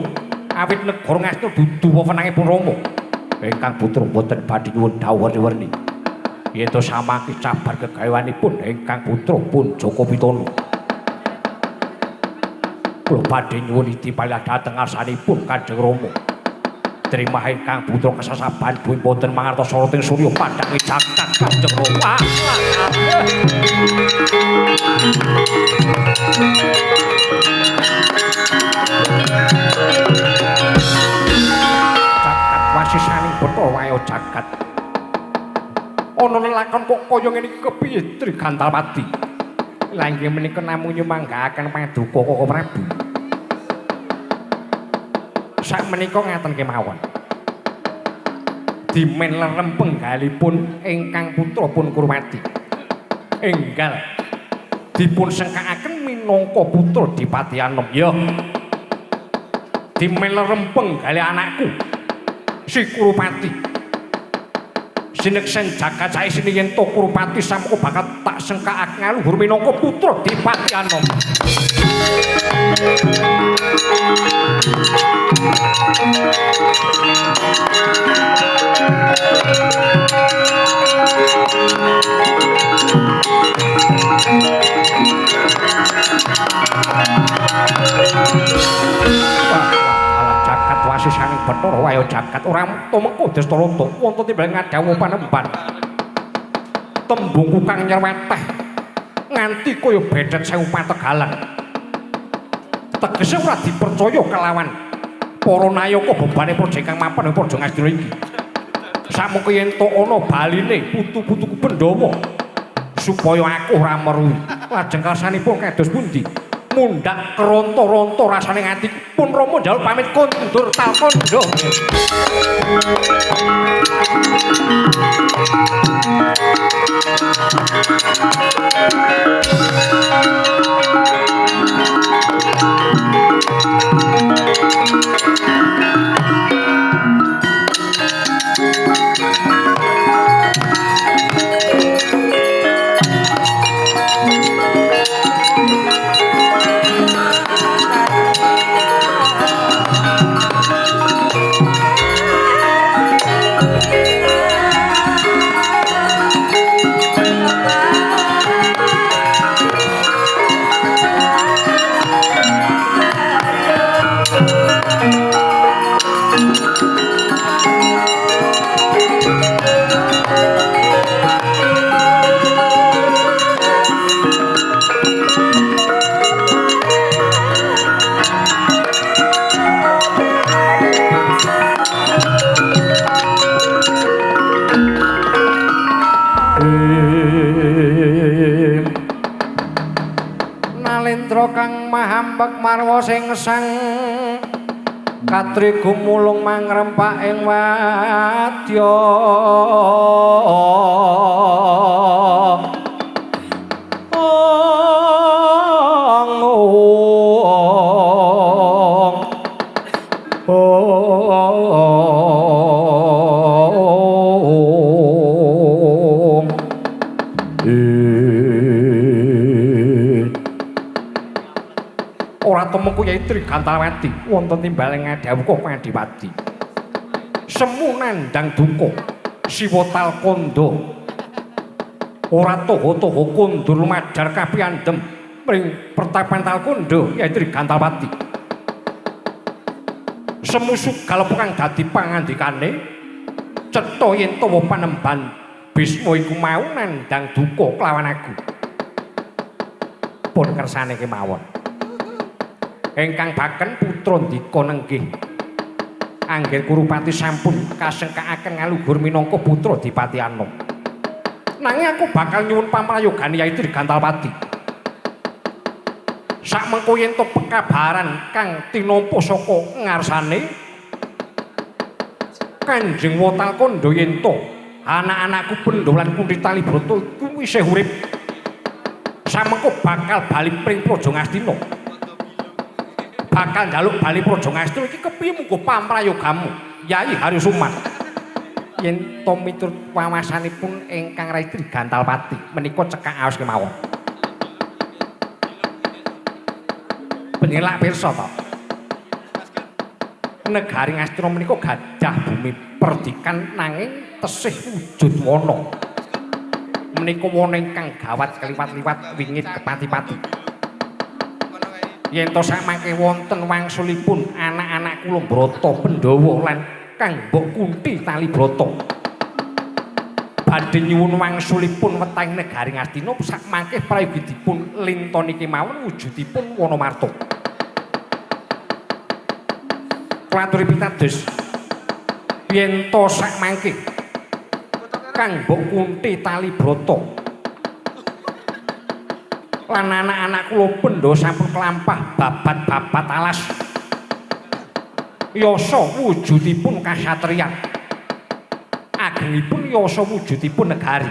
awit negara Ngastina dudu wewenangipun Rama ingkang putra boten badhe nyuwun dawuh-werni yen to samangke cabar kegaweanipun ingkang putra pun Jaka Pitana kula badhe nyuwun idipali dhateng ngarsanipun Kanjeng Rama terima ingkang putra kesasaban buwi boten mangertos soroting surya padhange jagat Kanjeng Rama jagat wasisaning Bathara wae jagat ana lelakon kok kaya ngene iki kepiye Tri Gantalpati lha inggih menika namung nyumanggaaken paduka Koko Prabu sak menika ngaten kemawon dimen lerem penggalipun ingkang putra pun Kurupati enggal dipun sengkakaken minangka putra Dipati Anom ya dimen lerem penggali anakku si Kurupati sineksen jagat saisine yen to Kurupati samko bakal tak sengkakake ngaluhur minangka putra Dipati Anom jagat wasisaning Bathara wae jagat ora tumengko Dastarata wonten timbang ngadhawuh panemban tembungku kang nyerweteh nganti kaya bedhet sewu pategalan tegese ora dipercaya kelawan para nayaka bebane praja kang mapan ing praja Ngastina iki samangke yen to ana baline putu-putuku Pandhawa supaya aku ora meruhi lajeng karsanipun kados pundi mundhak keronto-ronto rasane ngati pun Rama njaluk pamit kondur talkondo. Kang mahambek marwa sing sang katri gumulung mangrempak ing wadya Temengku Yai Tri Gantalwati wonten timbaling ngadhawuh Padiwati semu nandhang duka siwa talkondo ora toho-toho kondur lumadhar kapiyandhem mring pertapan talkondo Yai Tri Gantalwati semu sugal kang dadi pangandikane cetha yen tawa panemban Bisma iku mau nandhang duka kelawan aku pun kersane kemawon ingkang baken putra ndika nenggih anggir Kurupati sampun kasengkaaken ngalugur minangka putra Dipati Anom nanging aku bakal nyuwun pamrayogane Yai Tri Gantalwati sakmengko yen to pekabaran kang tinampa saka ngarsane Kanjeng Watalkanda yen to anak-anakku Pendholan Kunthitali Brata kuwi isih urip samengko bakal bali pring Praja Ngastina bakal njaluk bali Praja Ngastina iki kepiye muga pamrayogamu Yai Harisuman yen to miturut wawasanipun ingkang Rai Tri Gantalwati menika cekak aos kemawon penyelak pirsa to negari Ngastina menika gadah bumi perdikan nanging tesih wujud wana menika wana ingkang gawat keliwat-liwat wingit kepati-pati yen to samangke wonten wangsulipun anak-anak kula Brata Pandhawa lan Kang Mbok Kunthi Talibrata badhe nyuwun wangsulipun wetahing negari Ngastina sakmangke prayogipun linta niki mawon wujudipun Wanamarta klaturi pitados yen to sakmangke Kang Mbok Kunthi Talibrata lan anak-anak kula Pandhawa sampun kelampah babat-babat alas yasa wujudipun kasatriyan agengipun yasa wujudipun negari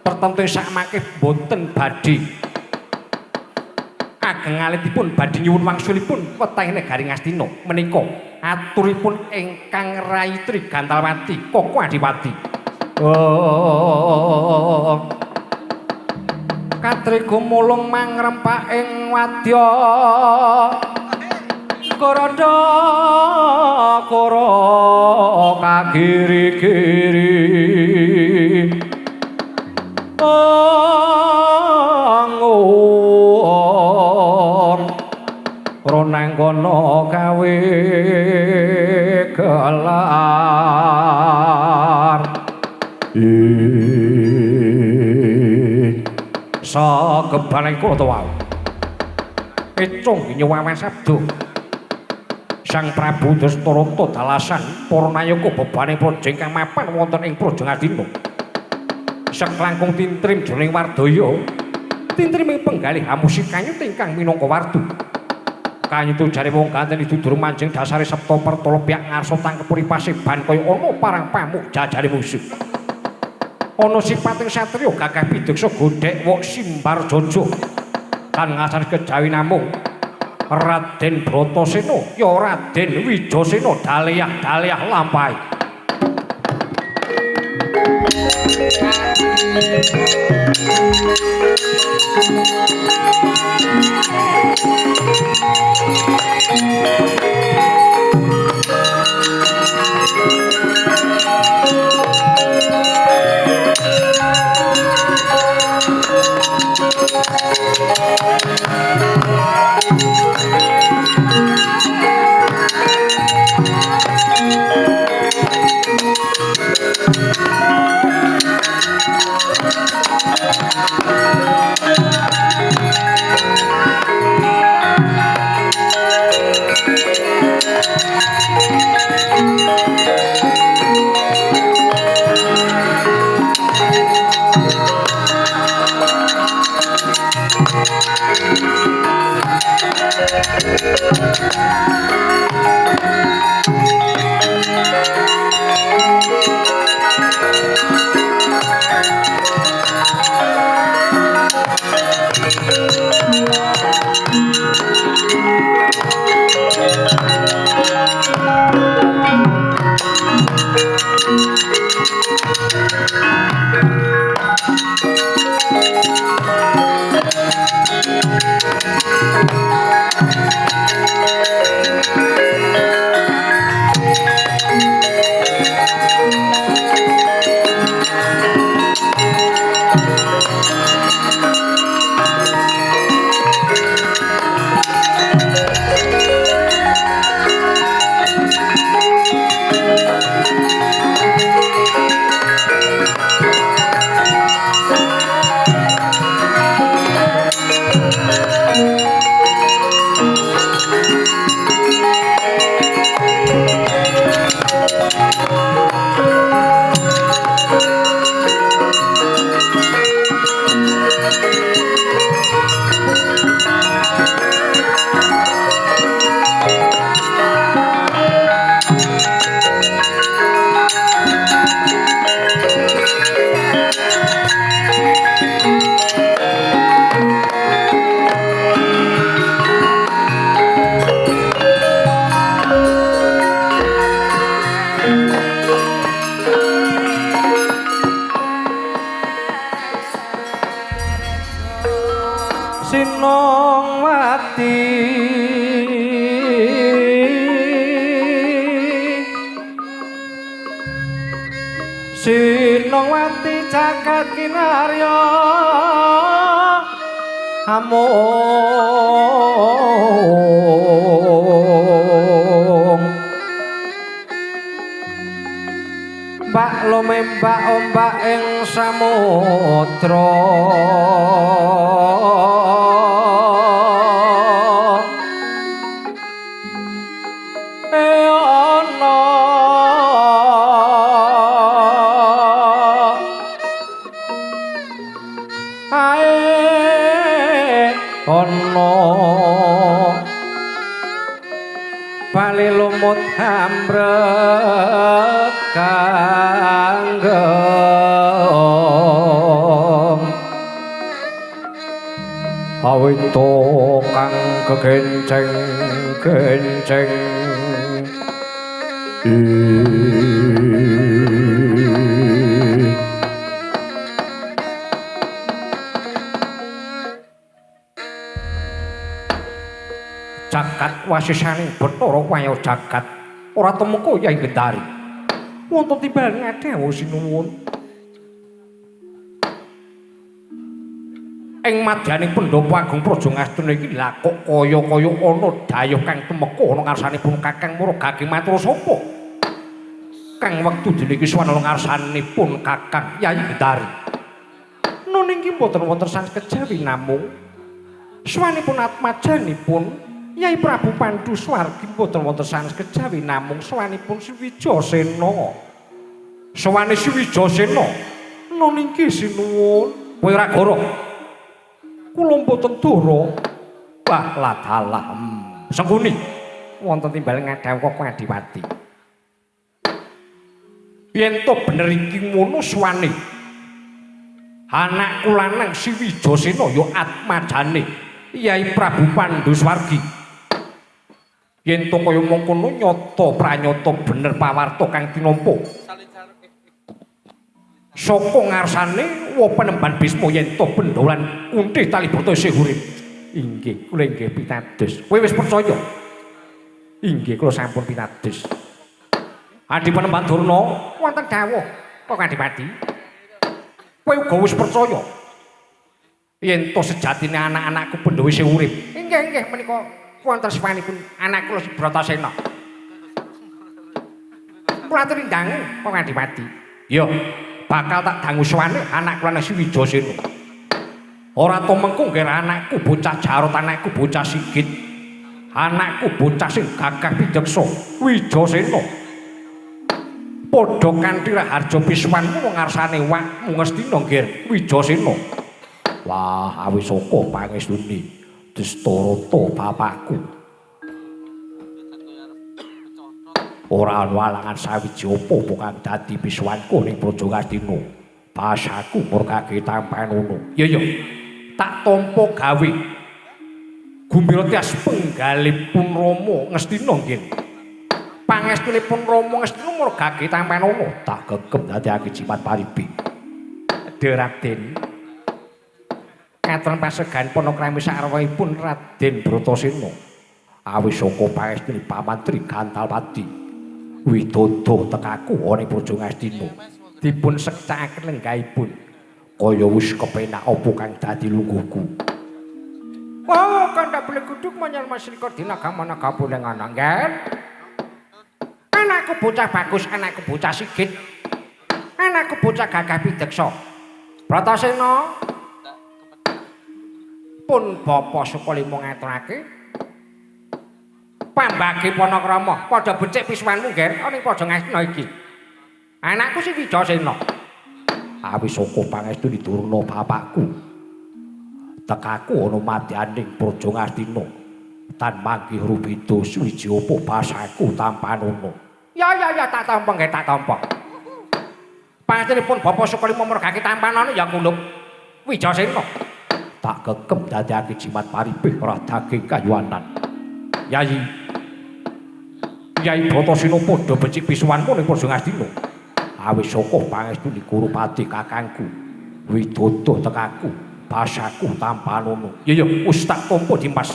tertentu sakmangke boten badhe ageng alitipun badhe nyuwun wangsulipun wetahing negari Ngastina menika aturipun ingkang Rai Tri Gantalwati Koko Adiwati Katri gumulung mangrempak ing wadya Koranda kara kagiri-giri anggur ronang kono gawe gelar sagebaning kula wau ecung nyuwawen sabda Sang Prabu Dastarata dalasan para nayaka bebaning praja ingkang mapan wonten ing Praja Ngastina. Seklangkung tintrim jroning Wardaya tintriming penggalih musik kanyut ingkang minangka wardu. Kanyutu jare wong kanten dudur manjing dasare septa pertala pihak ngarsa tangkepuri paseban kaya ana parang pamuk jajare musuh. Ana sipating satriya gagah pideksa godhek wok simbar jojo. Kan ngasar kejawi namung Raden Bratasena ya Raden Wijasena daliah-daliah lampahe. Sinongwati jagat kinarya amung mbak lumembak ombak ing samudra bali lumut ambrek kanggeng awito kang kegenceng-genceng jagat wasisaning Bathara waya jagat ora temeka Yai Gendari wonten timbal ngadhewu sinuwun ing madyaning Pendhapa Agung Praja Ngastuna iki lha kok kaya-kaya ana dayuh kang temeka ana ngarsanipun Kakang Muragage matur sapa kang wektu dene iki swana ngarsanipun Kakang Yai Gendari nun inggih mboten wonten sang kejawi namung swanipun atmajanipun Yai Prabu Pandhu Swargi mboten wonten sanes kejawi namung sawanipun Sriwijasena. Sawane Sriwijasena nun inggih sinuwun. Kowe ora goro. kula mboten dora. Wah ladalah. Sengkuni wonten timbal ngadhaw kok Adiwati. Yen to bener iki ngono suwane. Anakku lanang si Wijasena ya atmajane Kyai Prabu Panduswargi. Yen to kaya mengkono nyata pranyata bener pawarta kang tinampa. Saka ngarsane wa Panembahan Bisma yen to Bendolan Kunthi Talibrata isih urip. Inggih, kula inggih pitados. Kowe wis percaya? Inggih, kula sampun pitados. Adi Panembahan Durna wonten dawuh kok Adipati. Kowe uga wis percaya yen to sejatine anak-anakku Pandhawa isih urip. Inggih, inggih, menika wonten sawanipun anak kula si Bratasena. Kula aturi dangu kok Adipati. Ya, bakal tak dangu sawane anak kula si Wijasena. Ora to mengko ngger anakku bocah Jarot, anakku bocah Sigit, anakku bocah sing gagah pideksa Wijasena. Padha kanthi Raharja Piswanmu ngarsane wakmu ngestina ngger Wijasena. Wah, awis saka pangestune Destarata bapakku. Ora ana alangan sawiji apa kang dadi piswanku ning Praja Ngastina. Basaku murkake tampanono. Ya. Tak tampa gawe Gumbira Tyas penggalipun Rama Ngastina nggih. Pangestunipun Rama Ngastina murgake tampanono tak gegem dadekake jimat paribi. Raden katon pasegan panakrami sarwahipun Raden Bratasena. Awis saka pangestune pamantri Gantalpati Widodo tekaku ana ing Praja Ngastina. Dipun sektakaken lenggahipun. Kaya wis kepenak apa kang dadi lungguhku. Oh, kandak boleh kuduk menyang Masrika Dinagamana Gapulengan anggen. Anakku bocah bagus, anakku bocah Sigit. Anakku bocah gagah pideksa. Bratasena pun bapa Sukalima ngaturake pambagi Panakrama padha becik piswanmu ngger ana ing Praja Ngastina iki. Anakku si Wijasena. Awis saka pangestune Durna bapakku. Tekaku ana madyaning Praja Ngastina. Tan manggih rubeda suwiji apa basaku tampanono. Ya tak tampa nggih tak tampa. Panjenenganipun Bapa Sukalima mergake tampanono ya kula Wijasena. Tak gegem dadekake jimat paribih ora daging kayuanan. Yayi Bratasena padha becik pisuwanmu ning Praja Ngastina. Awis saka pangestune Kurupati kakangku Widodo tekaku basaku tampanono. Ya wis tak tampa Dimas.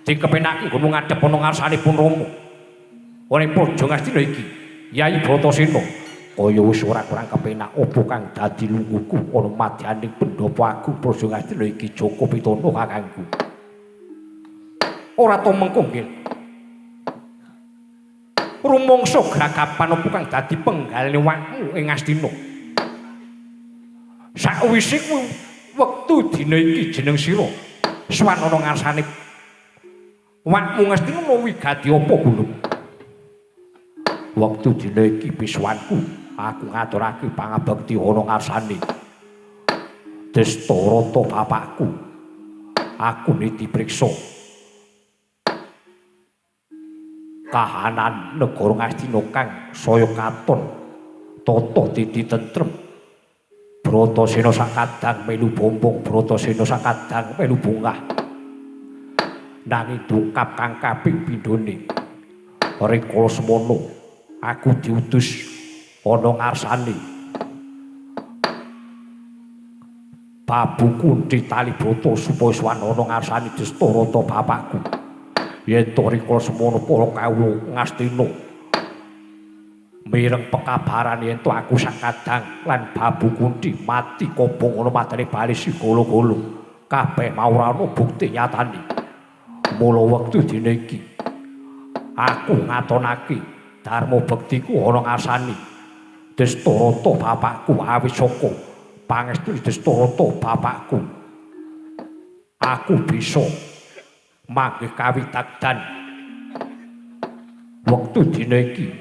Dikepenake nggo ngadhep ana ngarsanipun Rama. Ora ing Praja Ngastina iki. Yai Bratasena kaya wis ora kurang kepenak apa kang dadi lungguhku ana madyaning pendhapa aku Praja Ngastina iki Joko Pitana kakangku. Ora to mengko nggih. Rumangsa gragapan apa kang dadi penggalane wakmu ing Ngastina. Sakwise kuwi wektu dina iki jeneng sira swan ana ngarsane wakmu Ngastina mau wigati apa gulung. Wektu dina iki piswanku aku ngaturake pangabekti ana ngarsane Destarata bapakku. Aku niti priksa kahanan negara Ngastina kang saya katon tata titi tentrem. Bratasena sakadang melu bombong, Bratasena sakadang melu bungah. Nanging dungkap kang kaping pindhone rikala semono aku diutus ana ngarsane Prabu Kunthi Talibrata supaya swan ana ngarsane Destarata bapakku. Yen to rikala semono para kawula Ngastina mireng pekabaran yen to aku sakadang lan Prabu Kunthi mati kobong ana madane bali sigala-gala kabeh mau ana bukti nyatane. Mula wektu dina iki aku ngatonake dharma bektiku ana ngarsane Destarata bapakku awis saka pangestune Destarata bapakku aku bisa manggih kawitagdan wektu dina iki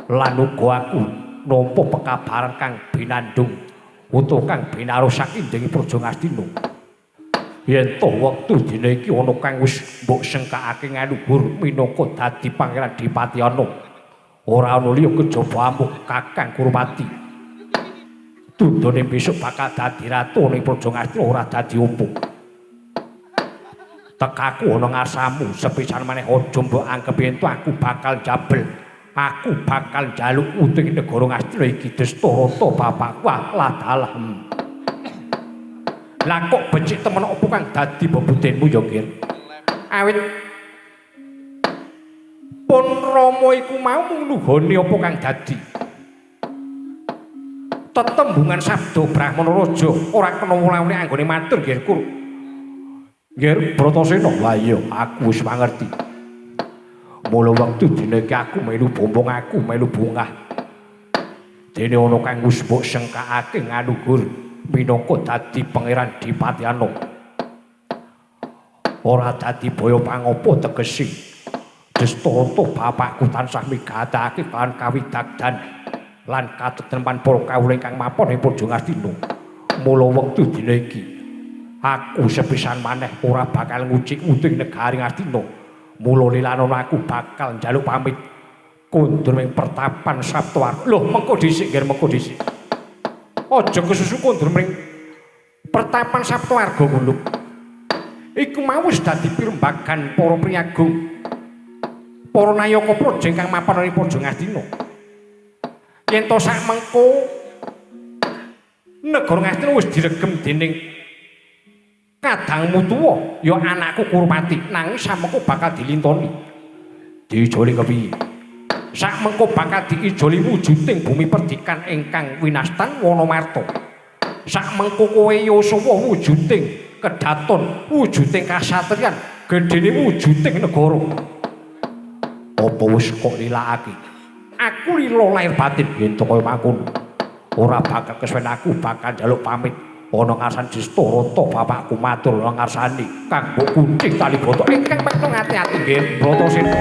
lan uga aku nampa pekabaran kang binandung utuh kang binaru sakindhing Praja Ngastina. Yen to wektu dina iki ana kang wis mbok sengkakake ngaluhur minangka dadi Pangeran Dipati ana. Ora ana liya kejaba amuk Kakang Kurupati. Tundone besok bakal dadi ratu ning Praja Ngastina ora dadi opo. Tekaku ana ngasamu sepisan maneh aja mbok anggep yen aku bakal jabel. Aku bakal njaluk uting negara Ngastina iki Destarata bapakku lah dalah. Lah kok becik temen opo kang dadi bebudenmu ya, Gir? Awit pun Rama iku mau nuhoni apa kang dadi. Tetembungan sabda Brahmana Raja ora kena mulane anggone matur, Gir. Gir Bratasena, lah iya aku wis mangerti. Mula wektu dina iki aku melu bombong aku melu bungah. Dene ana kang wis mbok sengkakake ngaluhur minangka dadi Pangeran Dipati Ana. Ora dadi baya pangapa tegese Destarata bapakku tansah migatake kan kawidagdan lan kateteman para kawula ingkang mapan ing Praja Ngastina. Mula wektu dina iki aku sepisan maneh ora bakal ngucik uting negari Ngastina. Mula lilanon aku bakal njaluk pamit kondur ing pertapan Saptawarga. Lho, mengko dhisik, Gir, mengko dhisik. Aja kesusu kondur ing pertapan Saptawarga ngono. Iku mau wis dadi pirembagan para priyagung. Para nayaka praja ingkang mapan ing Praja Ngastina. Yen to sak mengko negara Ngastina wis diregem dening kadangmu tuwa ya anakku Kurupati, nanging samengko bakal dilintoni. Diijoli kepiye? Samengko bakal diijoli wujuding bumi perdikan ingkang winastan Wonomarta. Samengko kowe Yuswa wujuding kedaton, wujuding kasatriyan, gedene wujuding negara. Apa wis kok nilakake? Aku lila lair batin yen kaya mangkono. Ora bakal kesuwen aku bakal njaluk pamit. Ana ngarsan Destarata bapakku matur ana ngarsani kang mbok kuncing tali brata ingkang mekno ngati-ati nggih Bratasena.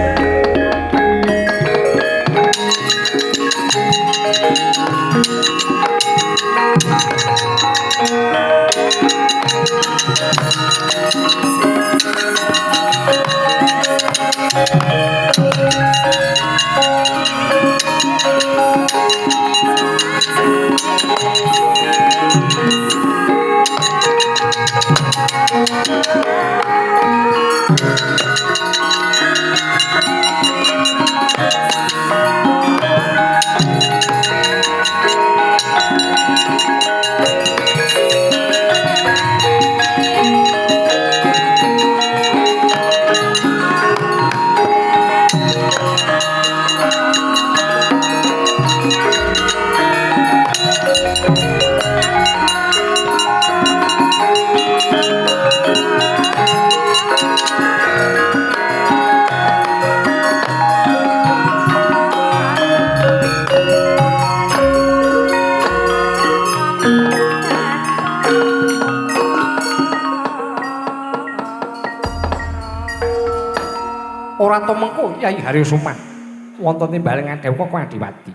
Ora to mengko Kyai Haryasumah wonten timbalengan Dewa kok Adiwati.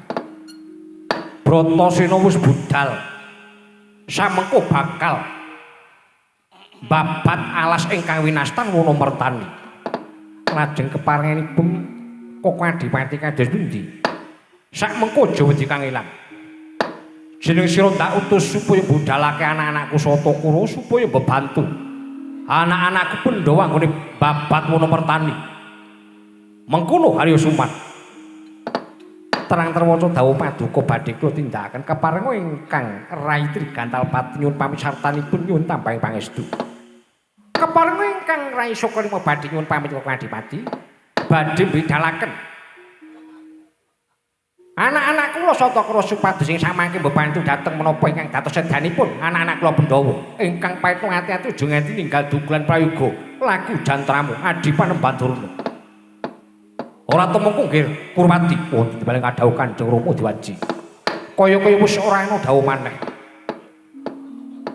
Bratasena wis budal. Samengko bakal babat alas ingkang winastan Wonomertani. Lajeng keparenganipun kok Adiwati kados pundi? Sakmengko aja wedi kang ilang. Jeneng sira tak utus supaya budalake anak-anakku Satakura supaya bebantu. Anak-anakku Pandhawa nggone babat Wonomertani. Mengkono Haryasumah terang terwaca dawuh paduka badhe kula tindakaken keparenga ingkang Rai Trigantal Pati nyuwun pamit sartanipun nyuwun tambahing pangestu. Keparenga ingkang Rai Sakarima badhe nyuwun pamit kok Adipati badhe mbedalaken anak-anak kula Satakura supados ing samangke mbebantu dhateng menapa ingkang dados sedanipun anak-anak kula Pandhawa ingkang paetu ati-ati aja nganti ninggal dukulan prayoga laku jantramu Adipanemban Durna. Ora temengko nggih Kurwati wonten paling kadhawuh Kanjeng Rama Diwaji. Kaya-kaya wis ora ana dawuh maneh.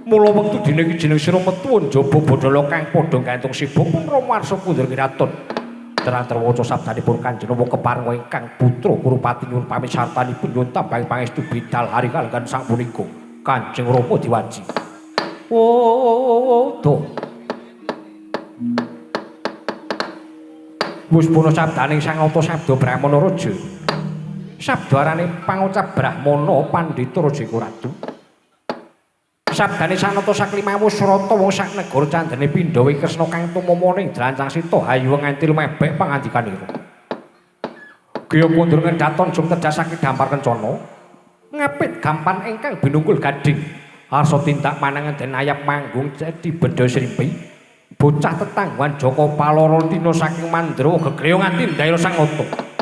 Mula wektu dina iki jeneng sira metu njaba Bathara kang padha gantung sibuk pun Rama Arsa kundur kiraton. Terang terwaca sabdanipun Kanjeng Rama keparenga ingkang putra Kurupati nyuwun pamit sartanipun nyuwun tambahing pangestu bidal hari kalenggan sang punika. Kanjeng Rama diwaji. Oh, tuh. Wis puna sabdaning Sang Nata Sabda Brahmana Raja. Sabdarane pangucap Brahmana Pandhita Rajika Ratu. Sabdane Sang Nata Saklimawu Surata wong sak negara candhane Pandhawa Kresna kang tumama ning Drancang Sita hayu nganti lumebek pangandikanira. Griya kondur ngedaton jum tejas sakit dampar kencana. Ngapit gampan ingkang binunggul gading. Arsa tindak manangan den ayap manggung jadi bedha srimpi. Bocah tetangguhan Jaka Paloro Tina saking Mandra gegriya nganti ndaira Sang Nata.